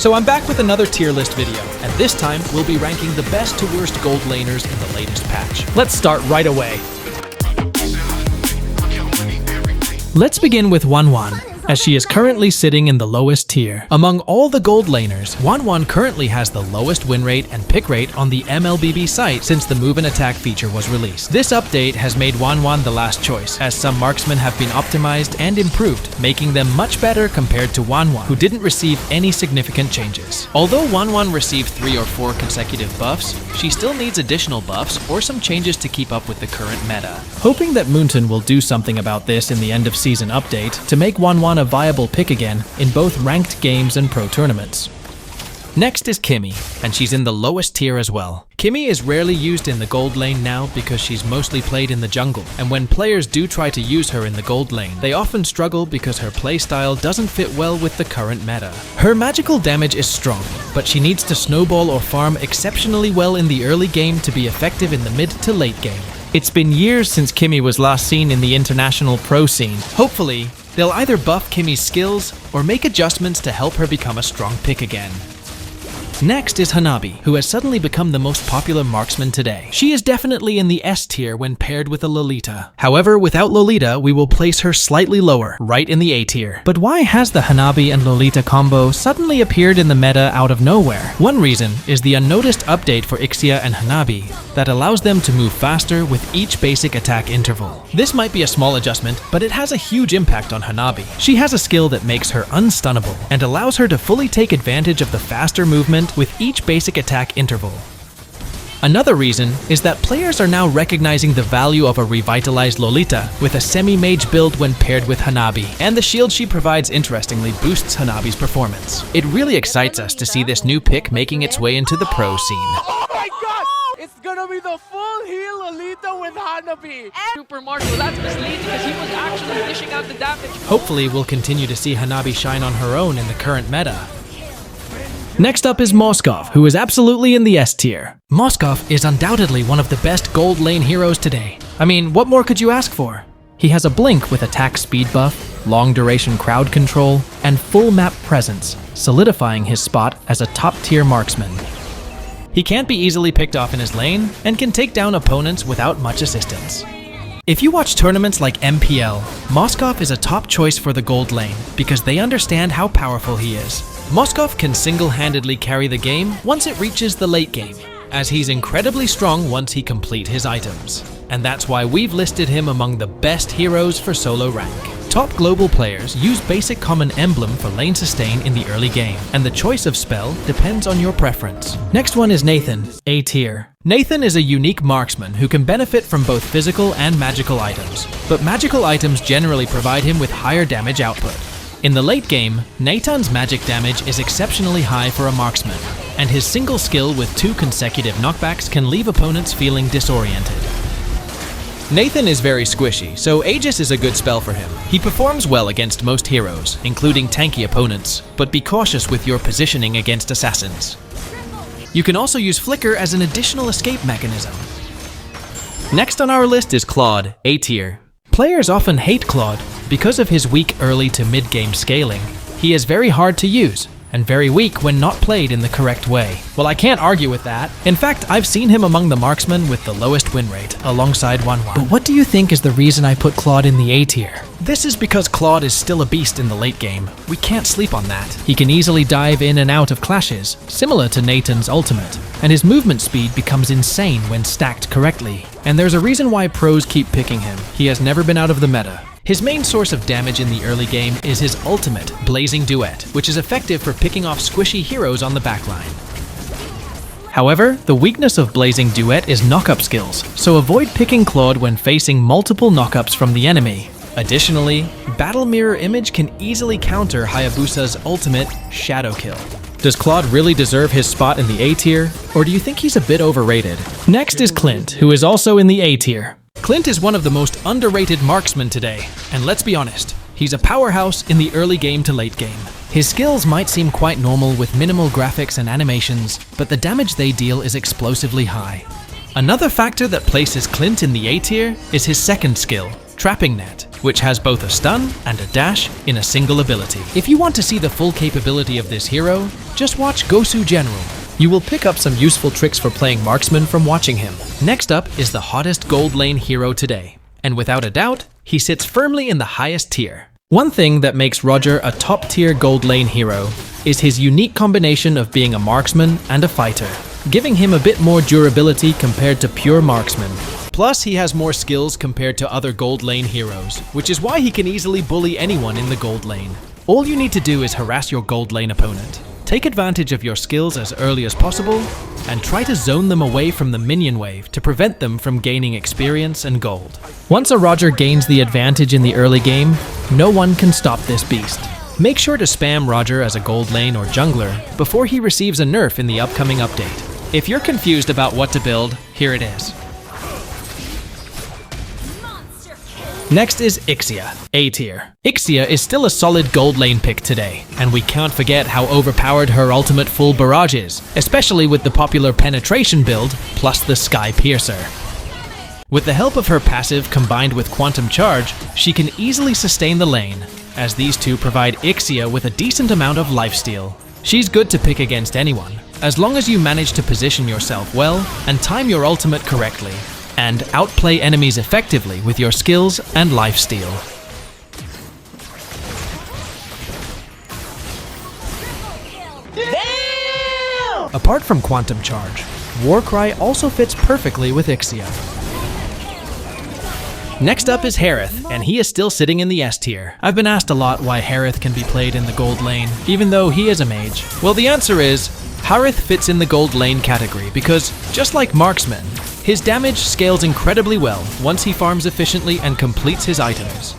So I'm back with another tier list video, and this time we'll be ranking the best to worst gold laners in the latest patch. Let's start right away. Let's begin with Wanwan, as she is currently sitting in the lowest tier. Among all the gold laners, Wanwan currently has the lowest win rate and pick rate on the MLBB site since the move and attack feature was released. This update has made Wanwan the last choice, as some marksmen have been optimized and improved, making them much better compared to Wanwan, who didn't receive any significant changes. Although Wanwan received 3 or 4 consecutive buffs, she still needs additional buffs or some changes to keep up with the current meta. Hoping that Moonton will do something about this in the end of season update to make Wanwan a viable pick again in both ranked games and pro tournaments. Next is Kimmy, and she's in the lowest tier as well. Kimmy is rarely used in the gold lane now because she's mostly played in the jungle, and when players do try to use her in the gold lane, they often struggle because her playstyle doesn't fit well with the current meta. Her magical damage is strong, but she needs to snowball or farm exceptionally well in the early game to be effective in the mid to late game. It's been years since Kimmy was last seen in the international pro scene. Hopefully, they'll either buff Kimmy's skills or make adjustments to help her become a strong pick again. Next is Hanabi, who has suddenly become the most popular marksman today. She is definitely in the S tier when paired with a Lolita. However, without Lolita, we will place her slightly lower, right in the A tier. But why has the Hanabi and Lolita combo suddenly appeared in the meta out of nowhere? One reason is the unnoticed update for Ixia and Hanabi that allows them to move faster with each basic attack interval. This might be a small adjustment, but it has a huge impact on Hanabi. She has a skill that makes her unstunnable and allows her to fully take advantage of the faster movement with each basic attack interval. Another reason is that players are now recognizing the value of a revitalized Lolita with a semi-mage build when paired with Hanabi, and the shield she provides interestingly boosts Hanabi's performance. It really excites us to see this new pick making its way into the pro scene. Oh my god! It's gonna be the full heal Lolita with Hanabi! Super Marshall, that's misleading because he was actually dishing out the damage. Hopefully we'll continue to see Hanabi shine on her own in the current meta. Next up is Moskov, who is absolutely in the S tier. Moskov is undoubtedly one of the best gold lane heroes today. I mean, what more could you ask for? He has a blink with attack speed buff, long duration crowd control, and full map presence, solidifying his spot as a top tier marksman. He can't be easily picked off in his lane and can take down opponents without much assistance. If you watch tournaments like MPL, Moskov is a top choice for the gold lane because they understand how powerful he is. Moskov can single-handedly carry the game once it reaches the late game, as he's incredibly strong once he completes his items. And that's why we've listed him among the best heroes for solo rank. Top global players use basic common emblem for lane sustain in the early game, and the choice of spell depends on your preference. Next one is Nathan, A tier. Nathan is a unique marksman who can benefit from both physical and magical items, but magical items generally provide him with higher damage output. In the late game, Nathan's magic damage is exceptionally high for a marksman, and his single skill with 2 consecutive knockbacks can leave opponents feeling disoriented. Nathan is very squishy, so Aegis is a good spell for him. He performs well against most heroes, including tanky opponents, but be cautious with your positioning against assassins. You can also use Flicker as an additional escape mechanism. Next on our list is Claude, A tier. Players often hate Claude because of his weak early to mid-game scaling. He is very hard to use, and very weak when not played in the correct way. Well, I can't argue with that. In fact, I've seen him among the marksmen with the lowest win rate, alongside Wanwan. But what do you think is the reason I put Claude in the A tier? This is because Claude is still a beast in the late game. We can't sleep on that. He can easily dive in and out of clashes, similar to Nathan's ultimate, and his movement speed becomes insane when stacked correctly. And there's a reason why pros keep picking him. He has never been out of the meta. His main source of damage in the early game is his ultimate, Blazing Duet, which is effective for picking off squishy heroes on the backline. However, the weakness of Blazing Duet is knockup skills, so avoid picking Claude when facing multiple knockups from the enemy. Additionally, Battle Mirror Image can easily counter Hayabusa's ultimate, Shadow Kill. Does Claude really deserve his spot in the A tier, or do you think he's a bit overrated? Next is Clint, who is also in the A tier. Clint is one of the most underrated marksmen today, and let's be honest, he's a powerhouse in the early game to late game. His skills might seem quite normal with minimal graphics and animations, but the damage they deal is explosively high. Another factor that places Clint in the A tier is his second skill, Trapping Net, which has both a stun and a dash in a single ability. If you want to see the full capability of this hero, just watch Gosu General. You will pick up some useful tricks for playing marksman from watching him. Next up is the hottest gold lane hero today, and without a doubt, he sits firmly in the highest tier. One thing that makes Roger a top-tier gold lane hero is his unique combination of being a marksman and a fighter, giving him a bit more durability compared to pure marksman. Plus, he has more skills compared to other gold lane heroes, which is why he can easily bully anyone in the gold lane. All you need to do is harass your gold lane opponent. Take advantage of your skills as early as possible, and try to zone them away from the minion wave to prevent them from gaining experience and gold. Once a Roger gains the advantage in the early game, no one can stop this beast. Make sure to spam Roger as a gold lane or jungler before he receives a nerf in the upcoming update. If you're confused about what to build, here it is. Next is Ixia, A tier. Ixia is still a solid gold lane pick today, and we can't forget how overpowered her ultimate full barrage is, especially with the popular penetration build plus the Sky Piercer. With the help of her passive combined with quantum charge, she can easily sustain the lane, as these two provide Ixia with a decent amount of lifesteal. She's good to pick against anyone, as long as you manage to position yourself well and time your ultimate correctly, and outplay enemies effectively with your skills and lifesteal. Damn! Apart from quantum charge, Warcry also fits perfectly with Ixia. Next up is Harith, and he is still sitting in the S tier. I've been asked a lot why Harith can be played in the gold lane, even though he is a mage. Well, the answer is, Harith fits in the gold lane category because, just like marksmen, his damage scales incredibly well once he farms efficiently and completes his items.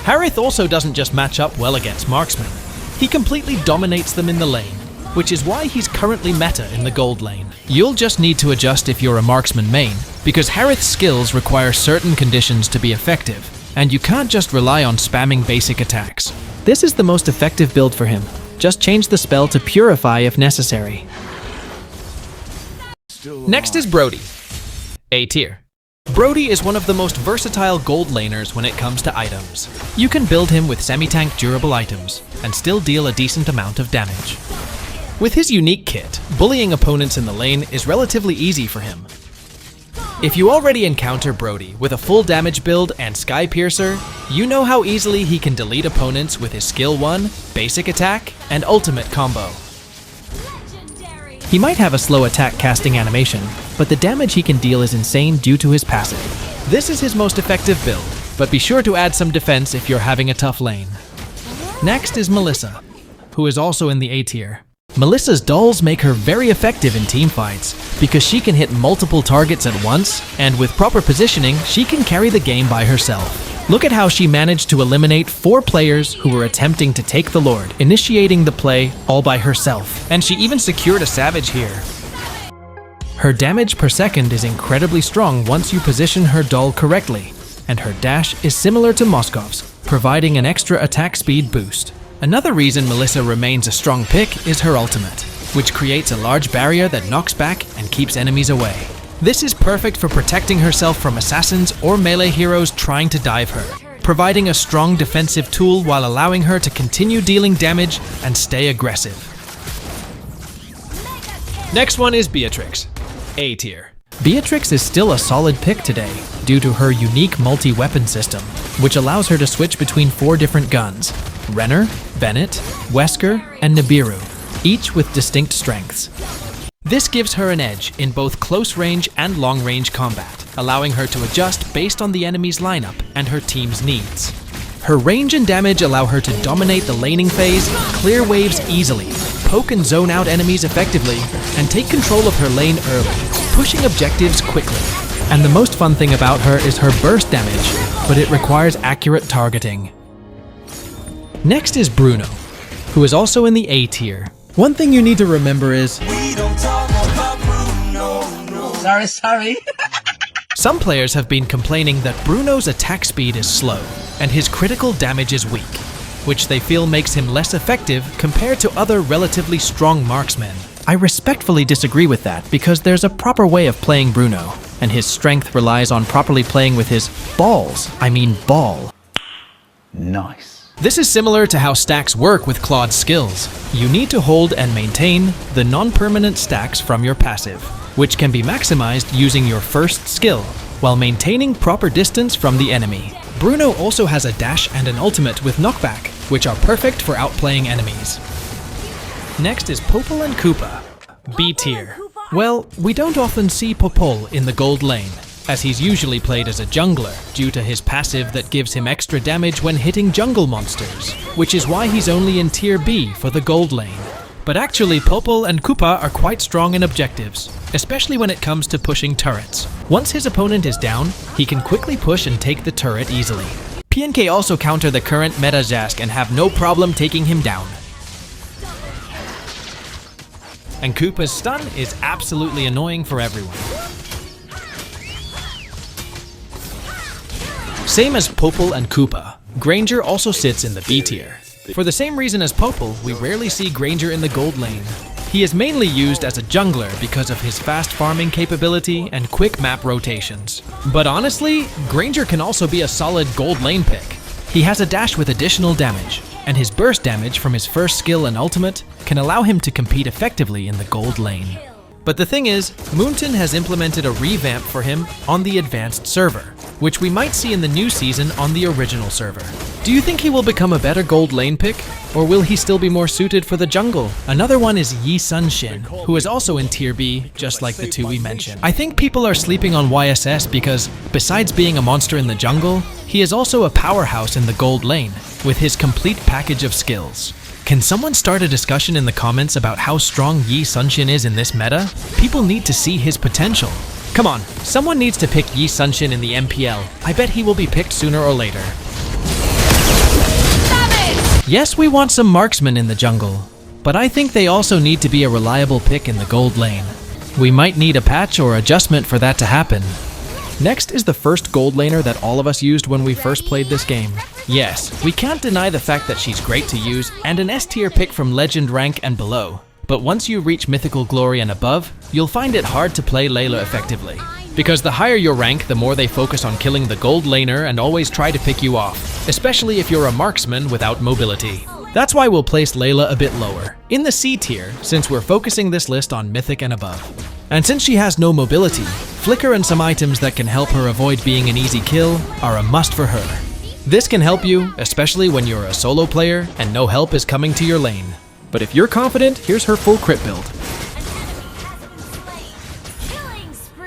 Harith also doesn't just match up well against marksmen, he completely dominates them in the lane, which is why he's currently meta in the gold lane. You'll just need to adjust if you're a marksman main, because Harith's skills require certain conditions to be effective, and you can't just rely on spamming basic attacks. This is the most effective build for him. Just change the spell to Purify if necessary. Next is Brody, A tier. Brody is one of the most versatile gold laners when it comes to items. You can build him with semi-tank durable items and still deal a decent amount of damage. With his unique kit, bullying opponents in the lane is relatively easy for him. If you already encounter Brody with a full damage build and Sky Piercer, you know how easily he can delete opponents with his skill 1, basic attack, and ultimate combo. He might have a slow attack casting animation, but the damage he can deal is insane due to his passive. This is his most effective build, but be sure to add some defense if you're having a tough lane. Next is Melissa, who is also in the A tier. Melissa's dulls make her very effective in teamfights because she can hit multiple targets at once, and with proper positioning, she can carry the game by herself. Look at how she managed to eliminate 4 players who were attempting to take the Lord, initiating the play all by herself, and she even secured a Savage here. Her damage per second is incredibly strong once you position her dull correctly, and her dash is similar to Moskov's, providing an extra attack speed boost. Another reason Melissa remains a strong pick is her ultimate, which creates a large barrier that knocks back and keeps enemies away. This is perfect for protecting herself from assassins or melee heroes trying to dive her, providing a strong defensive tool while allowing her to continue dealing damage and stay aggressive. Next one is Beatrix, A tier. Beatrix is still a solid pick today due to her unique multi-weapon system, which allows her to switch between 4 different guns: Renner, Bennett, Wesker, and Nibiru, each with distinct strengths. This gives her an edge in both close range and long range combat, allowing her to adjust based on the enemy's lineup and her team's needs. Her range and damage allow her to dominate the laning phase, clear waves easily, poke and zone out enemies effectively, and take control of her lane early, pushing objectives quickly. And the most fun thing about her is her burst damage, but it requires accurate targeting. Next is Bruno, who is also in the A tier. One thing you need to remember is, we don't talk about Bruno. Sorry. Some players have been complaining that Bruno's attack speed is slow, and his critical damage is weak, which they feel makes him less effective compared to other relatively strong marksmen. I respectfully disagree with that because there's a proper way of playing Bruno. and his strength relies on properly playing with his balls. I mean ball. Nice. This is similar to how stacks work with Claude's skills. You need to hold and maintain the non-permanent stacks from your passive, which can be maximized using your first skill, while maintaining proper distance from the enemy. Bruno also has a dash and an ultimate with knockback, which are perfect for outplaying enemies. Next is Popol and Koopa, B tier. Well, we don't often see Popol in the gold lane, as he's usually played as a jungler due to his passive that gives him extra damage when hitting jungle monsters, which is why he's only in tier B for the gold lane. But actually, Popol and Koopa are quite strong in objectives, especially when it comes to pushing turrets. Once his opponent is down, he can quickly push and take the turret easily. PNK also counter the current meta Zask and have no problem taking him down. And Koopa's stun is absolutely annoying for everyone. Same as Popol and Koopa, Granger also sits in the B tier. For the same reason as Popol, we rarely see Granger in the gold lane. He is mainly used as a jungler because of his fast farming capability and quick map rotations. But honestly, Granger can also be a solid gold lane pick. He has a dash with additional damage, and his burst damage from his first skill and ultimate can allow him to compete effectively in the gold lane. But the thing is, Moonton has implemented a revamp for him on the advanced server, which we might see in the new season on the original server. Do you think he will become a better gold lane pick? Or will he still be more suited for the jungle? Another one is Yi Sunshin, who is also in tier B, just like the two we mentioned. I think people are sleeping on YSS because, besides being a monster in the jungle, he is also a powerhouse in the gold lane, with his complete package of skills. Can someone start a discussion in the comments about how strong Yi Sunshin is in this meta? People need to see his potential. Come on, someone needs to pick Yi Sunshin in the MPL. I bet he will be picked sooner or later. Yes, we want some marksmen in the jungle, but I think they also need to be a reliable pick in the gold lane. We might need a patch or adjustment for that to happen. Next is the first gold laner that all of us used when we first played this game. Yes, we can't deny the fact that she's great to use and an S tier pick from legend rank and below. But once you reach mythical glory and above, you'll find it hard to play Layla effectively. Because the higher your rank, the more they focus on killing the gold laner and always try to pick you off, especially if you're a marksman without mobility. That's why we'll place Layla a bit lower, in the C tier, since we're focusing this list on mythic and above. And since she has no mobility, flicker and some items that can help her avoid being an easy kill are a must for her. This can help you, especially when you're a solo player and no help is coming to your lane. But if you're confident, here's her full crit build.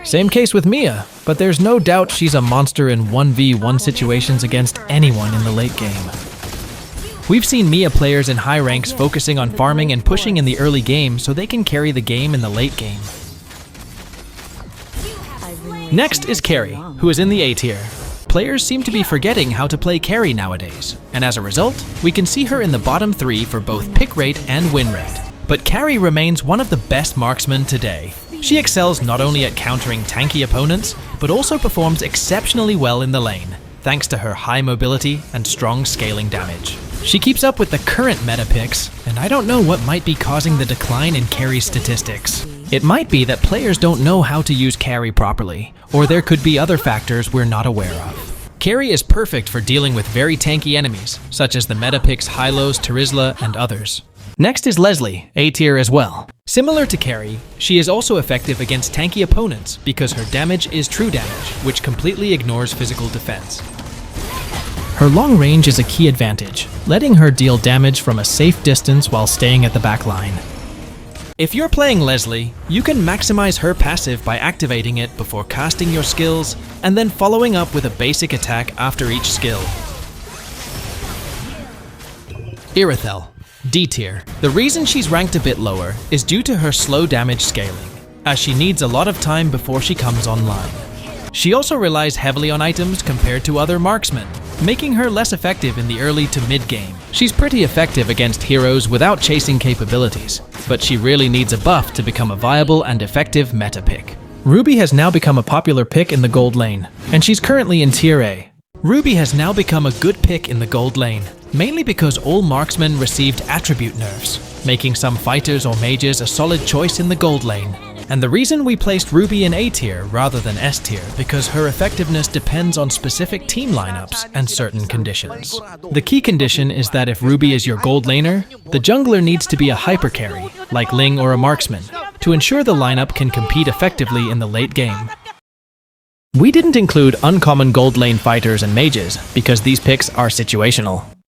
Same case with Mia, but there's no doubt she's a monster in 1v1 situations against anyone in the late game. We've seen Mia players in high ranks focusing on farming and pushing in the early game so they can carry the game in the late game. Next is Carry, who is in the A tier. Players seem to be forgetting how to play carry nowadays, and as a result, we can see her in the bottom 3 for both pick rate and win rate. But Carry remains one of the best marksmen today. She excels not only at countering tanky opponents, but also performs exceptionally well in the lane, thanks to her high mobility and strong scaling damage. She keeps up with the current meta picks, and I don't know what might be causing the decline in carry statistics. It might be that players don't know how to use carry properly, or there could be other factors we're not aware of. Carry is perfect for dealing with very tanky enemies, such as the meta picks Hylos, Terizla, and others. Next is Leslie, A tier as well. Similar to Carry, she is also effective against tanky opponents because her damage is true damage, which completely ignores physical defense. Her long range is a key advantage, letting her deal damage from a safe distance while staying at the back line. If you're playing Leslie, you can maximize her passive by activating it before casting your skills and then following up with a basic attack after each skill. Irithel, D tier. The reason she's ranked a bit lower is due to her slow damage scaling, as she needs a lot of time before she comes online. She also relies heavily on items compared to other marksmen, making her less effective in the early to mid game. She's pretty effective against heroes without chasing capabilities, but she really needs a buff to become a viable and effective meta pick. Ruby has now become a popular pick in the gold lane, and she's currently in tier A. Ruby has now become a good pick in the gold lane, mainly because all marksmen received attribute nerfs, making some fighters or mages a solid choice in the gold lane. And the reason we placed Ruby in A tier rather than S tier because her effectiveness depends on specific team lineups and certain conditions. The key condition is that if Ruby is your gold laner, the jungler needs to be a hyper carry, like Ling or a marksman, to ensure the lineup can compete effectively in the late game. We didn't include uncommon gold lane fighters and mages because these picks are situational.